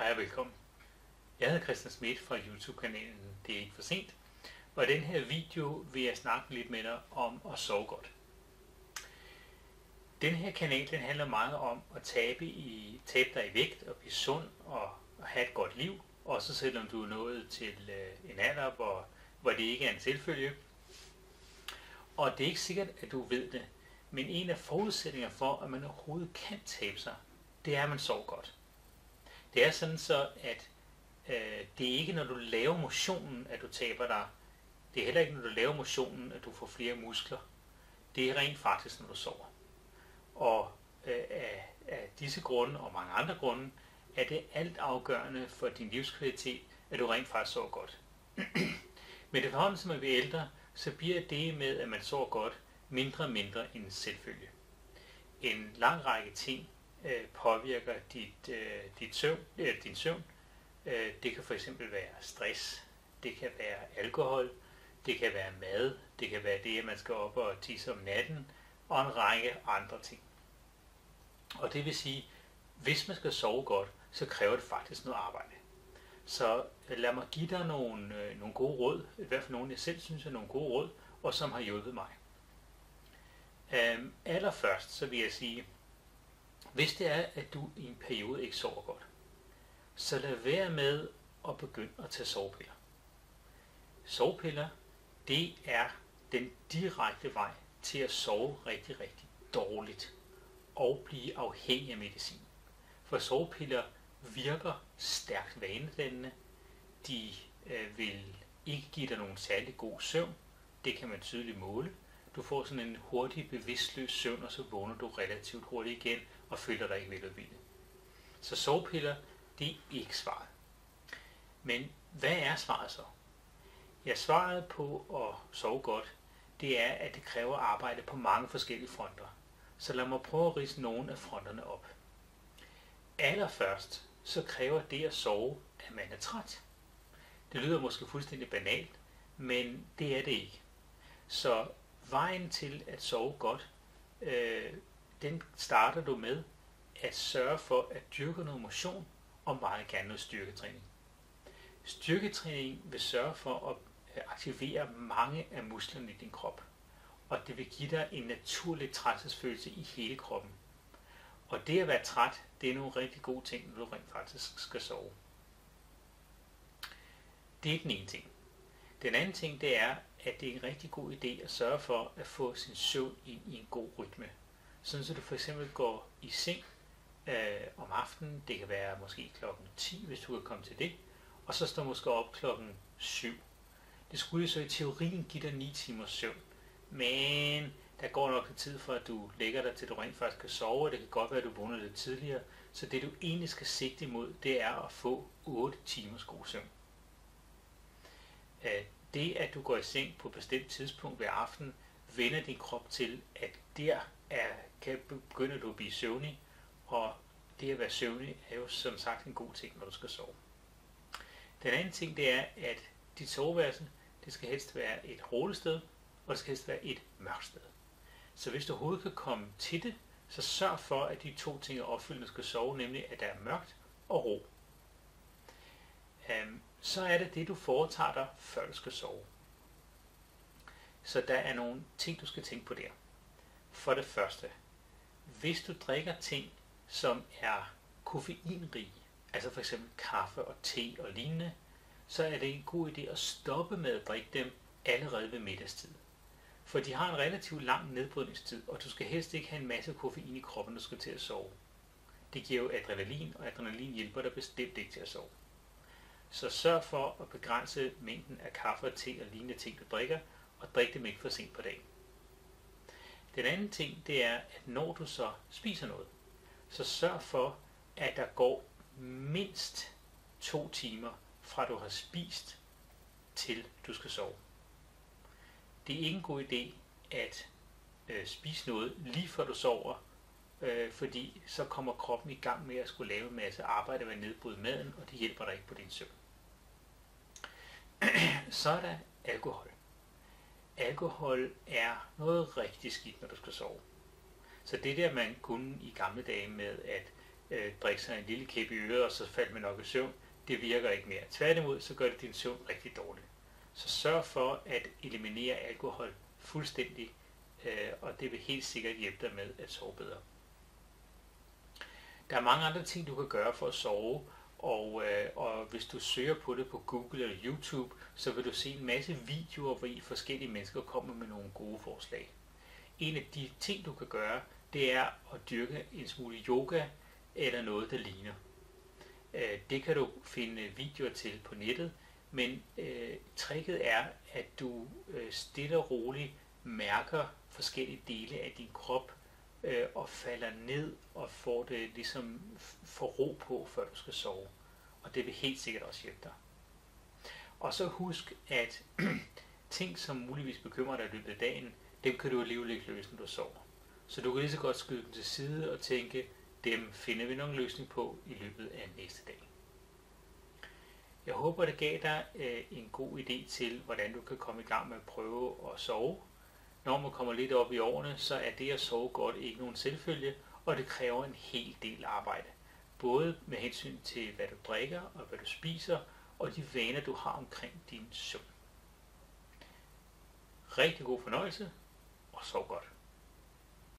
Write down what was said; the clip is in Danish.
Hej og velkommen. Jeg hedder Christian Schmidt fra YouTube-kanalen Det er ikke for sent, og i den her video vil jeg snakke lidt med dig om at sove godt. Den her kanal den handler meget om at tabe dig i vægt og blive sund og have et godt liv, også selvom du er nået til en alder, hvor det ikke er en selvfølge. Og det er ikke sikkert, at du ved det, men en af forudsætninger for, at man overhovedet kan tabe sig, det er, at man sover godt. Det er sådan så, at det er ikke, når du laver motionen, at du taber dig. Det er heller ikke, når du laver motionen, at du får flere muskler. Det er rent faktisk, når du sover. Og af disse grunde og mange andre grunde, er det alt afgørende for din livskvalitet, at du rent faktisk sover godt. Men efterhånden, som man bliver ældre, så bliver det med, at man sover godt, mindre og mindre en selvfølge. En lang række ting påvirker din søvn. Det kan fx være stress, det kan være alkohol, det kan være mad, det kan være det, at man skal op og tisse om natten, og en række andre ting. Og det vil sige, hvis man skal sove godt, så kræver det faktisk noget arbejde. Så lad mig give dig nogle gode råd, i hvert fald nogle, jeg selv synes er nogle gode råd, og som har hjulpet mig. Allerførst så vil jeg sige, hvis det er, at du i en periode ikke sover godt, så lad være med at begynde at tage sovepiller. Sovepiller, det er den direkte vej til at sove rigtig, rigtig dårligt og blive afhængig af medicin. For sovepiller virker stærkt vanedannende. De vil ikke give dig nogen særlig god søvn. Det kan man tydeligt måle. Du får sådan en hurtig, bevidstløs søvn, og så vågner du relativt hurtigt igen og føler dig ikke veludhvilet. Så sovepiller, det er ikke svaret. Men hvad er svaret så? Ja, svaret på at sove godt, det er, at det kræver arbejde på mange forskellige fronter. Så lad mig prøve at ridse nogle af fronterne op. Allerførst, så kræver det at sove, at man er træt. Det lyder måske fuldstændig banalt, men det er det ikke. Så vejen til at sove godt, den starter du med at sørge for at dyrke noget motion og meget gerne noget styrketræning. Styrketræning vil sørge for at aktivere mange af musklerne i din krop, og det vil give dig en naturlig træthedsfølelse i hele kroppen. Og det at være træt, det er nogle rigtig gode ting, når du rent faktisk skal sove. Det er den ene ting. Den anden ting, det er, at det er en rigtig god idé at sørge for at få sin søvn ind i en god rytme. Sådan så du for eksempel går i seng om aftenen, det kan være måske klokken 10, hvis du kan komme til det, og så står måske op klokken 7. Det skulle så i teorien give dig 9 timers søvn, men der går nok lidt tid for, at du lægger dig til, du rent faktisk kan sove, og det kan godt være, at du vågner lidt tidligere, så det du egentlig skal sigte imod, det er at få 8 timers god søvn. Det, at du går i seng på et bestemt tidspunkt ved aften, vender din krop til, at kan begynde du at blive søvnig, og det at være søvnig er jo som sagt en god ting, når du skal sove. Den anden ting, det er, at dit soveværelse, det skal helst være et roligt sted, og det skal helst være et mørkt sted. Så hvis du overhovedet kan komme til det, så sørg for, at de to ting er opfyldt, når du skal sove, nemlig at der er mørkt og ro. Så er det, du foretager dig, før du skal sove. Så der er nogle ting, du skal tænke på der. For det første, hvis du drikker ting, som er koffeinrige, altså for eksempel kaffe og te og lignende, så er det en god idé at stoppe med at drikke dem allerede ved middagstid. For de har en relativt lang nedbrydningstid, og du skal helst ikke have en masse koffein i kroppen, når du skal til at sove. Det giver jo adrenalin, og adrenalin hjælper dig bestemt ikke til at sove. Så sørg for at begrænse mængden af kaffe og te og lignende ting, du drikker, og drik dem ikke for sent på dagen. Den anden ting, det er, at når du så spiser noget, så sørg for, at der går mindst 2 timer fra du har spist, til du skal sove. Det er ikke en god idé at spise noget lige før du sover, fordi så kommer kroppen i gang med at skulle lave en masse arbejde med at nedbryde maden, og det hjælper dig ikke på din søvn. Så er der alkohol. Alkohol er noget rigtig skidt, når du skal sove. Så det der, man kunne i gamle dage med at drikke sig en lille kæp i øret, og så falder man nok i søvn. Det virker ikke mere. Tværtimod, så gør det din søvn rigtig dårlig. Så sørg for at eliminere alkohol fuldstændig, og det vil helt sikkert hjælpe dig med at sove bedre. Der er mange andre ting, du kan gøre for at sove, og hvis du søger på det på Google eller YouTube, så vil du se en masse videoer, hvor forskellige mennesker kommer med nogle gode forslag. En af de ting, du kan gøre, det er at dyrke en smule yoga eller noget, der ligner. Det kan du finde videoer til på nettet, men tricket er, at du stille og roligt mærker forskellige dele af din krop og falder ned og får det ligesom for ro på, før du skal sove. Og det vil helt sikkert også hjælpe dig. Og så husk, at ting, som muligvis bekymrer dig i løbet af dagen, dem kan du alligevel ikke løse, når du sover. Så du kan lige så godt skyde dem til side og tænke, dem finder vi nok en løsning på i løbet af næste dag. Jeg håber, det gav dig en god idé til, hvordan du kan komme i gang med at prøve at sove. Når man kommer lidt op i årene, så er det at sove godt ikke nogen selvfølge, og det kræver en hel del arbejde. Både med hensyn til, hvad du drikker og hvad du spiser, og de vaner, du har omkring din søvn. Rigtig god fornøjelse, og sov godt.